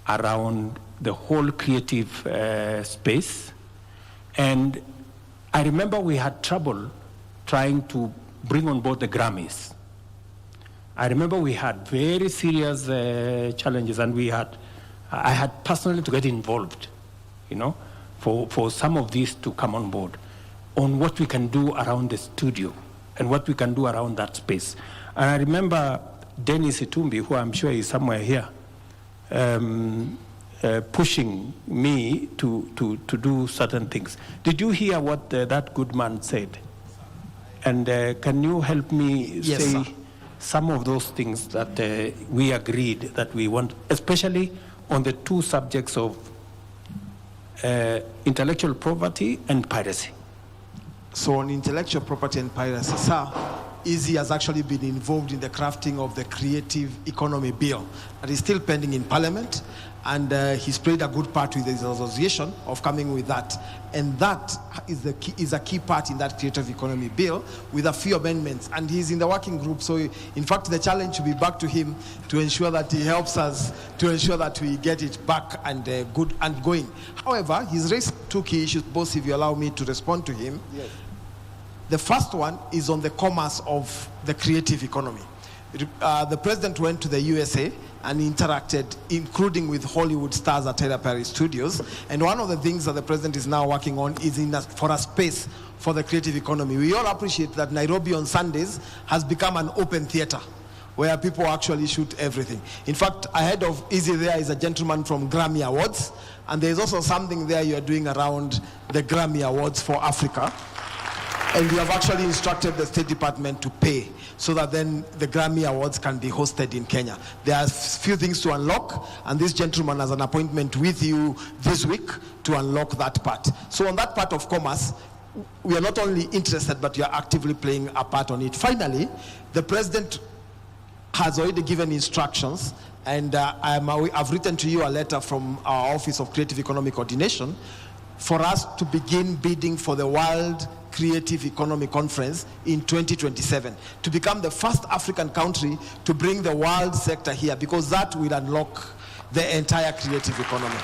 around the whole creative space. And I remember we had trouble trying to bring on board the Grammys. I remember we had very serious challenges, and I had personally to get involved, for some of these to come on board, on what we can do around the studio and what we can do around that space. And I remember Dennis Itumbi, who I'm sure is somewhere here, pushing me to do certain things. Did you hear what that good man said? And can you help me say some of those things that we agreed that we want, especially on the two subjects of intellectual property and piracy? So on intellectual property and piracy, sir, Easy has actually been involved in the crafting of the Creative Economy Bill that is still pending in Parliament, and he's played a good part with his association of coming with that. And that is a key part in that Creative Economy Bill with a few amendments, and he's in the working group. So in fact, the challenge will be back to him to ensure that he helps us to ensure that we get it back and good and going. However, he's raised two key issues, both, if you allow me to respond to him. Yes. The first one is on the commerce of the creative economy. The president went to the USA and interacted, including with Hollywood stars at Tyler Perry Studios. And one of the things that the president is now working on is for a space for the creative economy. We all appreciate that Nairobi on Sundays has become an open theater where people actually shoot everything. In fact, ahead of Easy there is a gentleman from Grammy Awards, and there's also something there you are doing around the Grammy Awards for Africa. And we have actually instructed the State Department to pay so that then the Grammy Awards can be hosted in Kenya. There are a few things to unlock, and this gentleman has an appointment with you this week to unlock that part. So on that part of commerce, we are not only interested, but we are actively playing a part on it. Finally, the president has already given instructions, and I've written to you a letter from our Office of Creative Economy Coordination for us to begin bidding for the World Creative Economy Conference in 2027 to become the first African country to bring the world sector here, because that will unlock the entire creative economy.